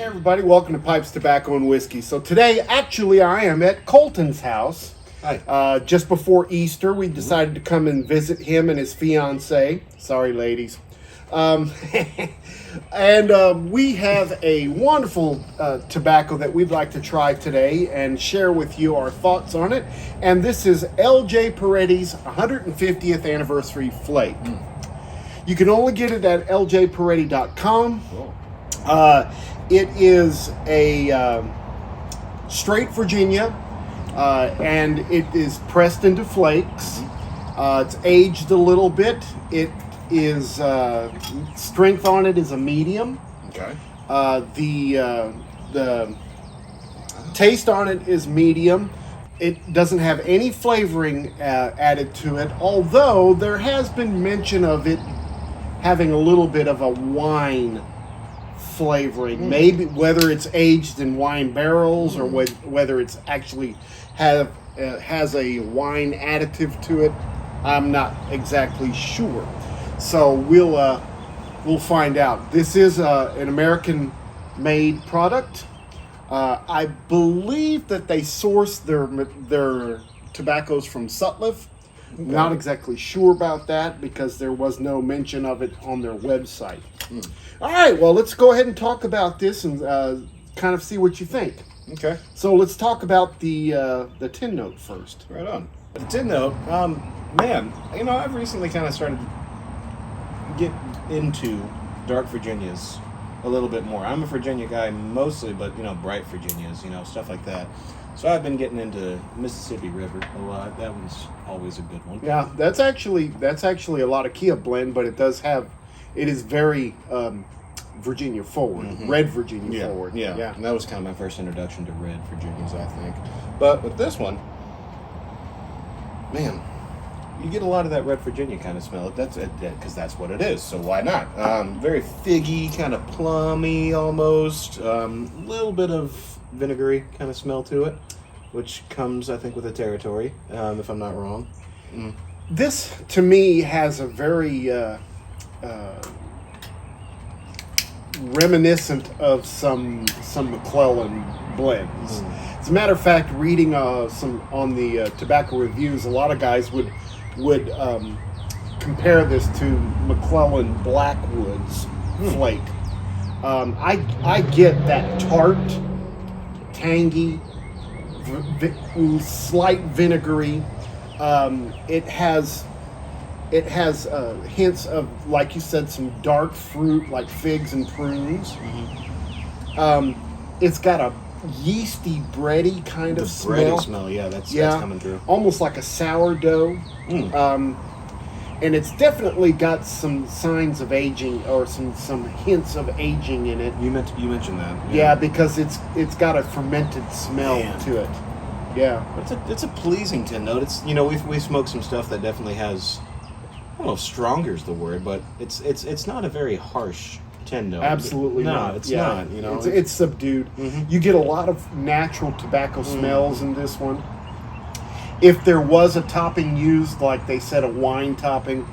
Hey everybody, welcome to Pipes, Tobacco, and Whiskey. So today, actually, I am at Colton's house. Hi. Just before Easter, we decided to come and visit him and his fiancée. Sorry, ladies. And we have a wonderful tobacco that we'd like to try today and share with you our thoughts on it. And this is L.J. Peretti's 150th Anniversary Flake. You can only get it at ljperetti.com. Cool. It is a straight Virginia, and it is pressed into flakes. It's aged a little bit. It is strength on it is a medium. Okay. The taste on it is medium. It doesn't have any flavoring added to it, although there has been mention of it having a little bit of a wine flavoring, maybe whether it's aged in wine barrels or whether it's actually has a wine additive to it. I'm not exactly sure, so we'll find out. This is an American-made product. I believe that they source their tobaccos from Sutliff. Okay. Not exactly sure about that because there was no mention of it on their website. All right, well, let's go ahead and talk about this and kind of see what you think. Okay. So let's talk about the tin note first. Right on. The tin note, man, I've recently kind of started to get into dark Virginias a little bit more. I'm a Virginia guy mostly, but, bright Virginias, stuff like that. So I've been getting into Mississippi River a lot. That one's always a good one. Yeah, that's actually a lot of Kia blend, but it is very Virginia forward, red Virginia forward. Yeah, and that was kind of my first introduction to red Virginias, I think. But with this one, man, you get a lot of that red Virginia kind of smell. That's it, because that's what it is. So why not? Very figgy, kind of plummy almost. Little bit of vinegary kind of smell to it, which comes, I think, with the territory, if I'm not wrong. This, to me, has a very reminiscent of some McClelland blends. As a matter of fact, reading some on the tobacco reviews, a lot of guys would compare this to McClelland Blackwoods Flake. I get that tart, tangy, slight vinegary. It has hints of, like you said, some dark fruit like figs and prunes. It's got a yeasty, bready kind of smell. Bready smell, yeah, that's coming through. Almost like a sourdough. And it's definitely got some signs of aging, or some hints of aging in it. You mentioned that. Yeah, because it's got a fermented smell to it. Yeah, it's a pleasing tin note. It's we've smoked some stuff that definitely has, I don't know if stronger is the word, but it's not a very harsh tin note. Absolutely not. It's not. It's subdued. You get a lot of natural tobacco smells in this one. If there was a topping used, like they said, a wine topping,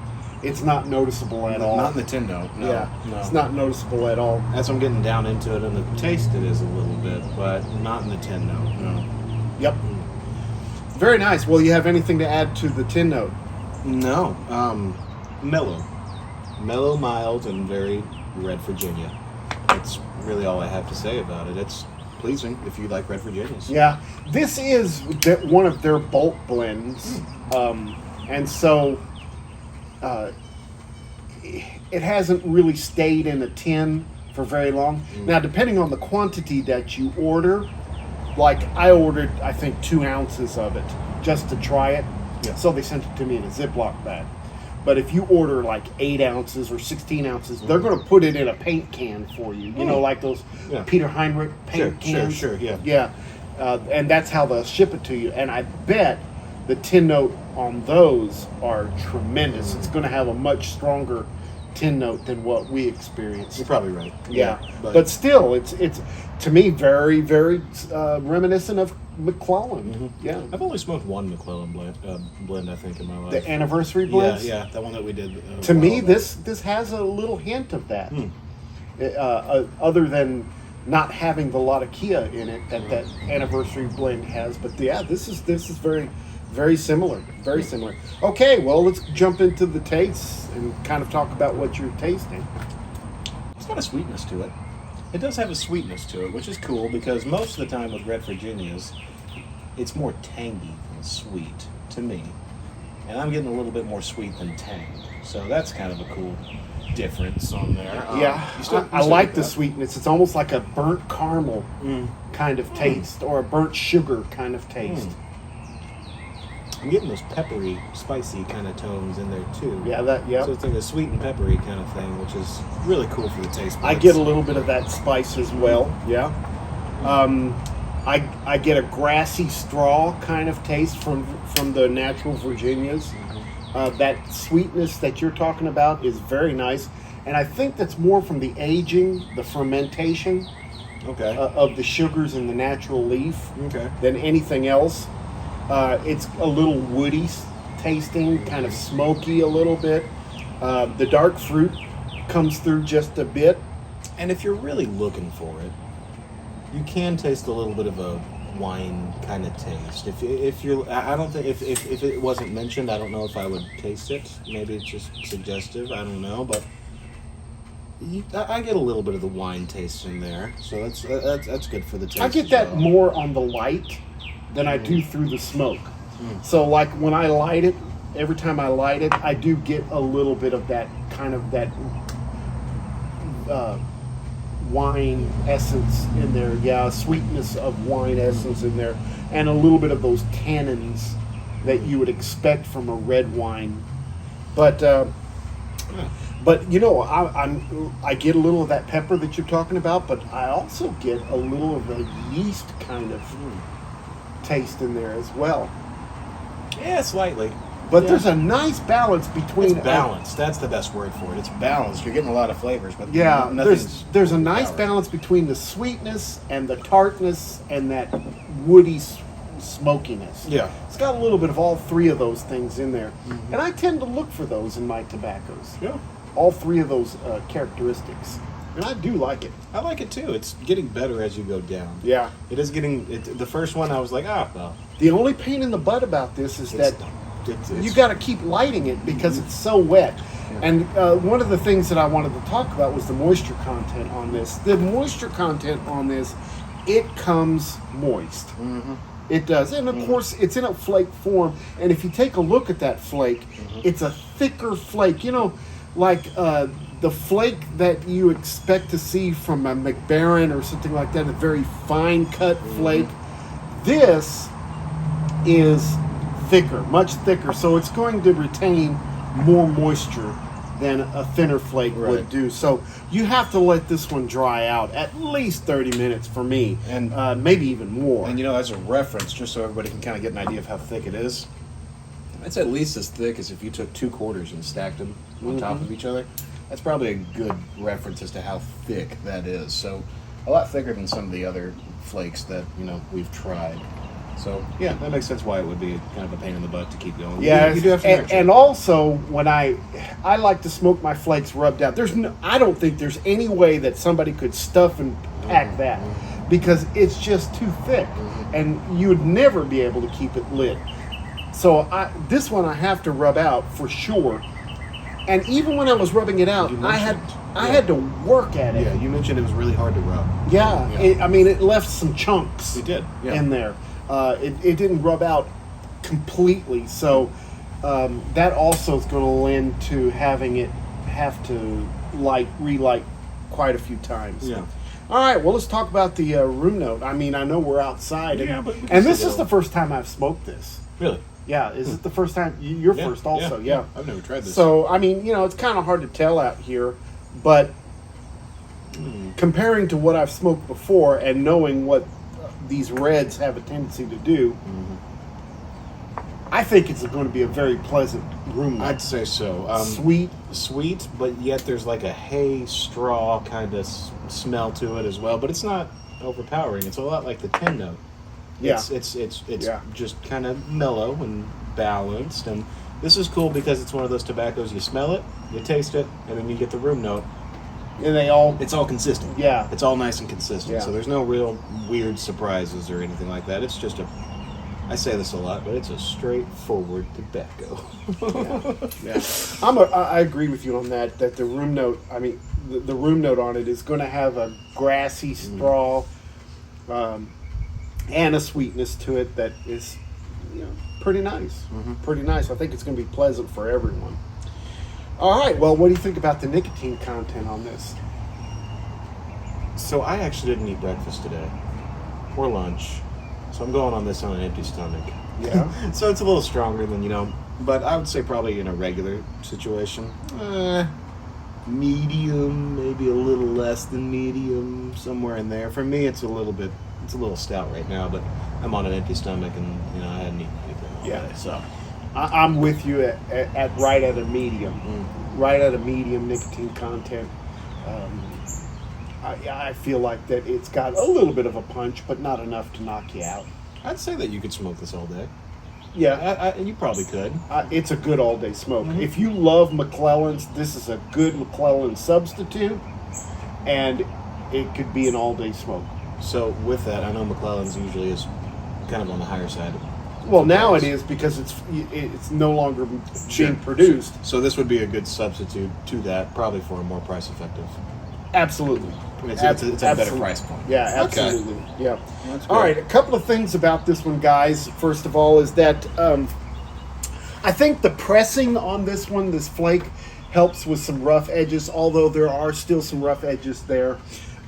it's not noticeable at all. Not in the tin note. No, it's not noticeable at all. As I'm getting down into it, and the taste it is a little bit, but not in the tin note. No. Yep. Very nice. Well, you have anything to add to the tin note? No. Mellow, mild, and very red Virginia. That's really all I have to say about it. It's pleasing if you like red Virginias. Yeah. This is one of their bulk blends. And so it hasn't really stayed in a tin for very long. Now, depending on the quantity that you order, like I ordered, I think 2 ounces of it just to try it. Yeah. So they sent it to me in a Ziploc bag. But if you order like 8 ounces or 16 ounces, they're going to put it in a paint can for you. Like those Peter Heinrich paint cans. Sure, yeah. Yeah. And that's how they'll ship it to you. And I bet the tin note on those are tremendous. It's going to have a much stronger tin note than what we experienced. You're probably right. Yeah. But still, it's to me very, very reminiscent of McClelland. Yeah. I've only smoked one McClelland blend, I think, in my life. The anniversary blends? Yeah, that one that we did. To me, this has a little hint of that. Other than not having the Latakia in it that anniversary blend has. But yeah, this is very, very similar. Very similar. Okay, well, let's jump into the tastes and kind of talk about what you're tasting. It's got a sweetness to it. It does have a sweetness to it, which is cool because most of the time with red Virginias, it's more tangy than sweet to me. And I'm getting a little bit more sweet than tang. So that's kind of a cool difference on there. I like the sweetness. It's almost like a burnt caramel kind of taste or a burnt sugar kind of taste. I'm getting those peppery, spicy kind of tones in there too. Yeah. So it's like a sweet and peppery kind of thing, which is really cool for the taste buds. I get a little bit of that spice as well. Yeah. I get a grassy straw kind of taste from the natural Virginias. That sweetness that you're talking about is very nice, and I think that's more from the aging, the fermentation, of the sugars in the natural leaf, than anything else. It's a little woody tasting, kind of smoky a little bit. The dark fruit comes through just a bit, and if you're really looking for it, you can taste a little bit of a wine kind of taste. If you're, I don't think if it wasn't mentioned, I don't know if I would taste it. Maybe it's just suggestive. I don't know, but I get a little bit of the wine taste in there, so that's good for the taste. I get that more on the light than I do through the smoke. So like when I light it, every time I light it, I do get a little bit of that kind of that wine essence in there. Yeah, sweetness of wine essence in there, and a little bit of those tannins that you would expect from a red wine. But you know, I get a little of that pepper that you're talking about, but I also get a little of the yeast kind of taste in there as well. Yeah, slightly. But there's a nice balance between... It's balanced. That's the best word for it. It's balanced. You're getting a lot of flavors, but there's a nice balance between the sweetness and the tartness and that woody smokiness. Yeah. It's got a little bit of all three of those things in there. And I tend to look for those in my tobaccos. Yeah. All three of those characteristics. And I do like it. I like it too. It's getting better as you go down. Yeah. It is getting... the first one, I was like, well. The only pain in the butt about this is that... It's you got to keep lighting it because it's so wet. Yeah. And one of the things that I wanted to talk about was the moisture content on this. The moisture content on this, it comes moist. It does. And of course, it's in a flake form. And if you take a look at that flake, it's a thicker flake. You know, like the flake that you expect to see from a McBaron or something like that, a very fine cut flake. This is thicker, much thicker, so it's going to retain more moisture than a thinner flake would do. So you have to let this one dry out at least 30 minutes for me, and maybe even more. And you know, as a reference, just so everybody can kind of get an idea of how thick it is, it's at least as thick as if you took 2 quarters and stacked them on top of each other. That's probably a good reference as to how thick that is. So a lot thicker than some of the other flakes that, you know, we've tried. So, yeah, that makes sense why it would be kind of a pain in the butt to keep going. Yeah, you do have to and also when I like to smoke my flakes rubbed out. I don't think there's any way that somebody could stuff and pack that because it's just too thick, and you would never be able to keep it lit. So this one I have to rub out for sure. And even when I was rubbing it out, I had to work at it. Yeah, you mentioned it was really hard to rub. Yeah. It left some chunks. It did. In there. It didn't rub out completely, so that also is going to lend to having it have to relight quite a few times. Yeah. All right, well, let's talk about the room note. I mean, I know we're outside, and this is the first time I've smoked this. Really? Yeah, is it the first time? You're first also, yeah. I've never tried this. So, I mean, you know, it's kind of hard to tell out here, but comparing to what I've smoked before and knowing what these reds have a tendency to do, I think it's going to be a very pleasant room note. I'd say so. Sweet, but yet there's like a hay straw kind of smell to it as well. But it's not overpowering. It's a lot like the 10 note. Yeah. It's just kind of mellow and balanced. And this is cool because it's one of those tobaccos, you smell it, you taste it, and then you get the room note. And they all... It's all consistent. Yeah. It's all nice and consistent. Yeah. So there's no real weird surprises or anything like that. It's just I say this a lot, but it's a straightforward tobacco. Yeah. I agree with you on that the room note, the room note on it is going to have a grassy straw and a sweetness to it that is, pretty nice. Pretty nice. I think it's going to be pleasant for everyone. All right. Well, what do you think about the nicotine content on this? So I actually didn't eat breakfast today or lunch. So I'm going on this on an empty stomach. Yeah. So it's a little stronger than, but I would say probably in a regular situation, medium, maybe a little less than medium, somewhere in there. For me, it's a little stout right now, but I'm on an empty stomach and, I hadn't eaten anything all day, so. I'm with you at right at a medium. Right at a medium nicotine content. I feel like that it's got a little bit of a punch, but not enough to knock you out. I'd say that you could smoke this all day. Yeah. You probably could. It's a good all-day smoke. If you love McClelland's, this is a good McClelland substitute, and it could be an all-day smoke. So with that, I know McClelland's usually is kind of on the higher side. Well, now it is because it's no longer being produced. So this would be a good substitute to that, probably for a more price-effective. Absolutely. It's a better price point. Yeah, absolutely. Okay. Yeah. All right, a couple of things about this one, guys. First of all, is that I think the pressing on this one, this flake, helps with some rough edges, although there are still some rough edges there.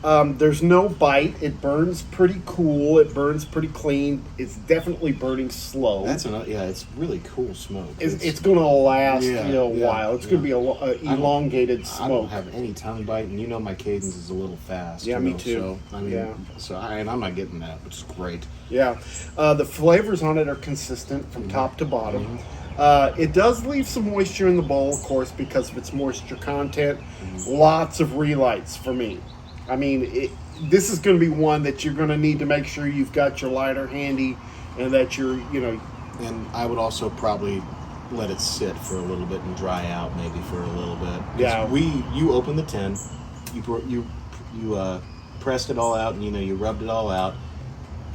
There's no bite. It burns pretty cool. It burns pretty clean. It's definitely burning slow. It's really cool smoke. It's going to last a while. It's going to be an elongated smoke. I don't have any tongue bite, and my cadence is a little fast. Yeah, me too. So and I'm not getting that, which is great. Yeah, the flavors on it are consistent from top to bottom. It does leave some moisture in the bowl, of course, because of its moisture content. Lots of relights for me. This is going to be one that you're going to need to make sure you've got your lighter handy, and that you're, And I would also probably let it sit for a little bit and dry out, maybe for a little bit. Yeah. You opened the tin, you pressed it all out, and you rubbed it all out,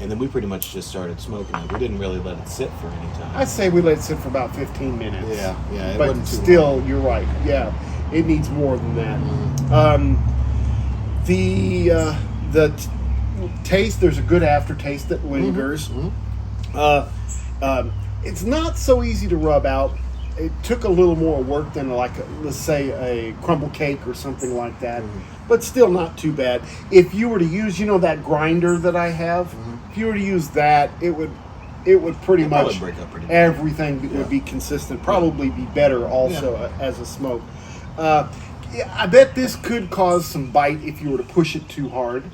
and then we pretty much just started smoking it. We didn't really let it sit for any time. I'd say we let it sit for about 15 minutes. Yeah. But still, you're right. Yeah, it needs more than that. The taste, there's a good aftertaste that lingers. It's not so easy to rub out. It took a little more work than let's say a crumble cake or something like that, but still not too bad. If you were to use, that grinder that I have, if you were to use that, it would pretty much break up pretty everything would be consistent. Probably be better also as a smoke. I bet this could cause some bite if you were to push it too hard,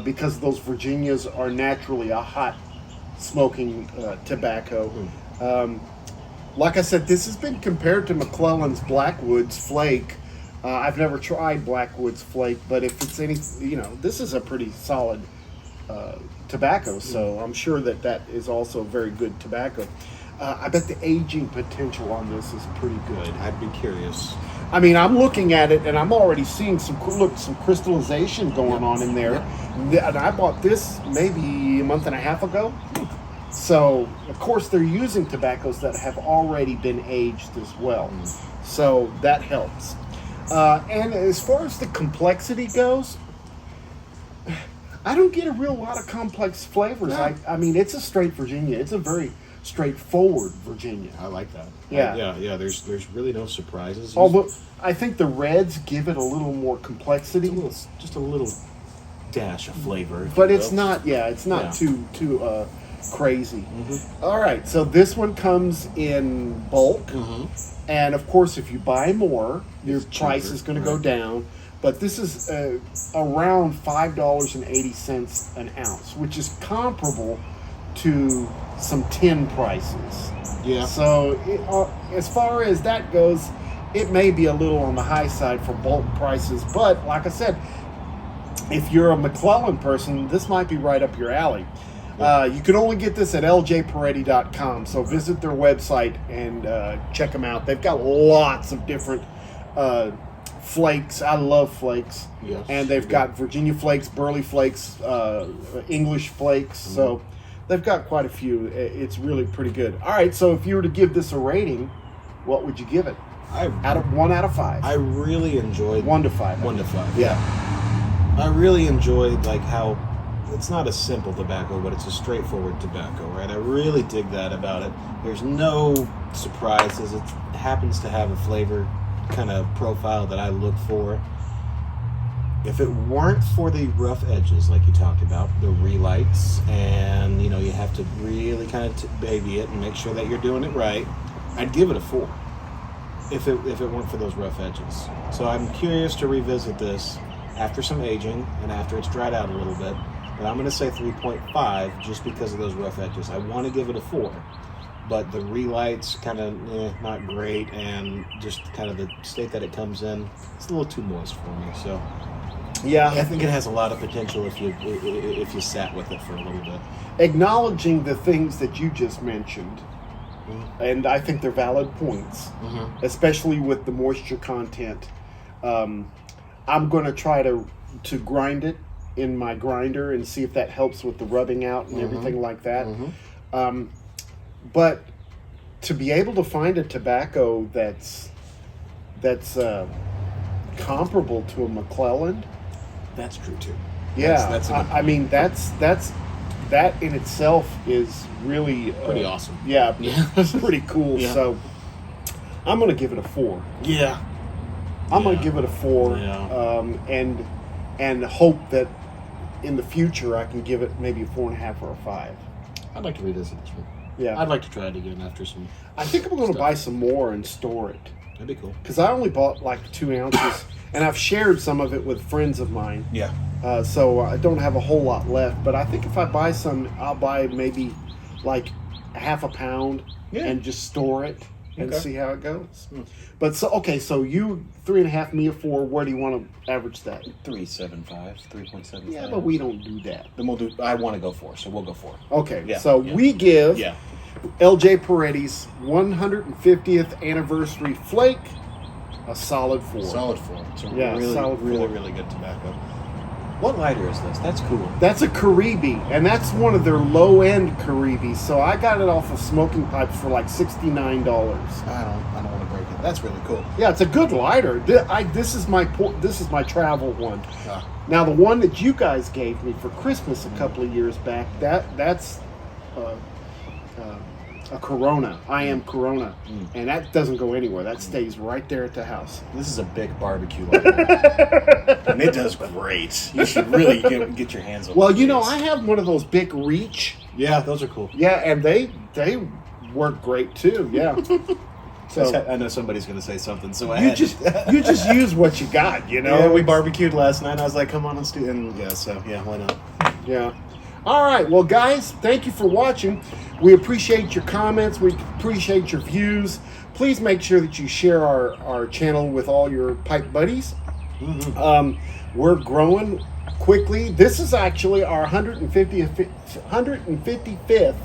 because those Virginias are naturally a hot smoking tobacco. Like I said, this has been compared to McClelland's Blackwoods Flake. I've never tried Blackwoods Flake, but if it's any, this is a pretty solid tobacco, so I'm sure that is also very good tobacco. I bet the aging potential on this is pretty good. I'd be curious. I'm looking at it, and I'm already seeing some crystallization going on in there. And I bought this maybe a month and a half ago. So, of course, they're using tobaccos that have already been aged as well. So that helps. And as far as the complexity goes, I don't get a real lot of complex flavors. No. It's a straight Virginia. It's a very straightforward Virginia. I like that. Yeah. There's really no surprises. Although I think the reds give it a little more complexity. Just a little dash of flavor. But it's not. It's not too crazy. All right. So this one comes in bulk, and of course, if you buy more, your price is going to go down. But this is around $5.80 an ounce, which is comparable to some tin prices. Yeah. So as far as that goes, it may be a little on the high side for bulk prices. But like I said, if you're a McClelland person, this might be right up your alley. You can only get this at ljperetti.com. So visit their website and check them out. They've got lots of different flakes. I love flakes. Yes, And they've got Virginia flakes, Burley flakes, English flakes. Mm-hmm. So they've got quite a few. It's really pretty good. All right, so if you were to give this a rating, what would you give it? One out of 5. I really enjoyed 1 to 5. 1 to 5. Yeah. I really enjoyed like how it's not a simple tobacco, but it's a straightforward tobacco, right? I really dig that about it. There's no surprises. It happens to have a flavor kind of profile that I look for. If it weren't for the rough edges, like you talked about, the relights, and you have to really kind of baby it and make sure that you're doing it right, I'd give it a 4. If it weren't for those rough edges. So I'm curious to revisit this after some aging and after it's dried out a little bit. But I'm going to say 3.5 just because of those rough edges. I want to give it a 4. But the relights kind of not great, and just kind of the state that it comes in, it's a little too moist for me. So Yeah. I think it has a lot of potential if you sat with it for a little bit. Acknowledging the things that you just mentioned, and I think they're valid points, especially with the moisture content. I'm going to try to grind it in my grinder and see if that helps with the rubbing out and everything like that. But to be able to find a tobacco that's comparable to a McClelland, That's true too. yeah, That's I mean that's that in itself is really pretty awesome. Yeah, Yeah. pretty cool. Yeah. So I'm going to give it a 4. Yeah. I'm going to give it a 4, Yeah. and hope that in the future I can give it maybe a 4.5 or a 5. I'd like to revisit this one. Yeah, I'd like to try it again after some. I think I'm going to stuff. buy some more and store it That'd be cool. because I only bought like 2 ounces, and I've shared some of it with friends of mine. Yeah. So I don't have a whole lot left. But I think if I buy some, I'll buy maybe like half a pound and just store it and Okay. see how it goes. But so you 3.5, me a 4. Where do you want to average that? 3.75. Yeah, but we don't do that. Then we'll do. I want to go 4, so we'll go 4. Okay, Yeah, so yeah. we give Yeah. LJ Peretti's 150th anniversary flake a solid 4. Solid 4. It's a Yeah, really, solid 4. really, really good tobacco. What lighter is this? That's cool. That's a Caribe, and that's one of their low-end Caribes. So I got it off of Smoking Pipes for like $69. I don't want to break it. That's really cool. Yeah, it's a good lighter. This is my travel one. Now the one that you guys gave me for Christmas a couple of years back, that's a Corona. I am Corona, and that doesn't go anywhere. That stays right there at the house. This is a big barbecue lighter. And it does great. You should really get your hands on it. Well, I have one of those big Reach. Yeah, those are cool. Yeah, and they work great too. Yeah. So I know somebody's going to say something, so I you had you just use what you got, Yeah, we barbecued last night. I was like, come on, let's do it. And yeah, why not? Yeah. All right. Well, guys, thank you for watching. We appreciate your comments. We appreciate your views. Please make sure that you share our channel with all your pipe buddies. We're growing quickly. This is actually our 155th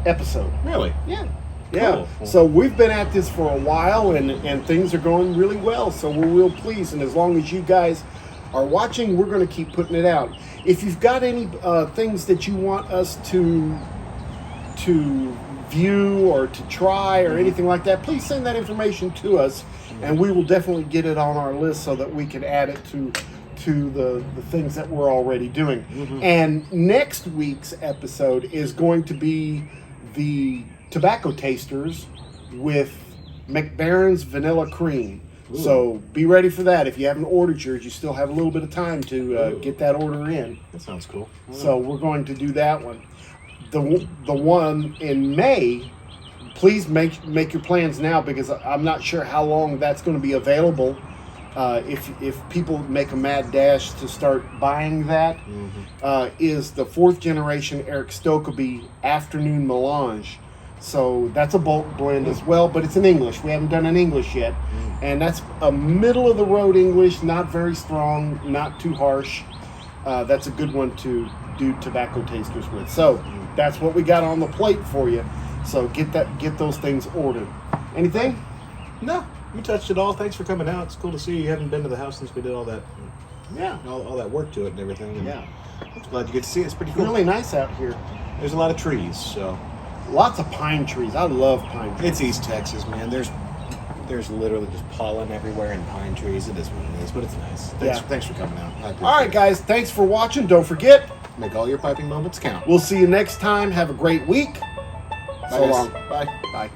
episode. Really? Yeah. Yeah. Cool. So we've been at this for a while, and things are going really well. So we're real pleased. And as long as you guys are watching, we're going to keep putting it out. If you've got any things that you want us to view or to try or anything like that, please send that information to us, and we will definitely get it on our list so that we can add it to the things that we're already doing. And next week's episode is going to be the tobacco tasters with McBaron's Vanilla Cream. So be ready for that. If you haven't ordered yours, you still have a little bit of time to get that order in. That sounds cool. So we're going to do that one. The one in May, please make your plans now, because I'm not sure how long that's going to be available. If people make a mad dash to start buying that, is the 4th generation Eric Stokeby Afternoon Melange. So that's a bulk blend as well, but it's in English. We haven't done an English yet. And that's a middle-of-the-road English, not very strong, not too harsh. That's a good one to do tobacco tasters with. So that's what we got on the plate for you. So get those things ordered. Anything? No, You touched it all. Thanks for coming out. It's cool to see you. You haven't been to the house since we did all that. Yeah. All that work to it and everything. And Yeah. I'm glad you get to see it. It's pretty cool. Really nice out here. There's a lot of trees, so. Lots of pine trees. I love pine trees. It's East Texas, man. There's literally just pollen everywhere and pine trees. It is what it is, but it's nice. Thanks for coming out. I appreciate All right, it. guys. Thanks for watching. Don't forget, Make all your piping moments count. we'll see you next time. Have a great week. Bye, So guys. long. Bye. Bye.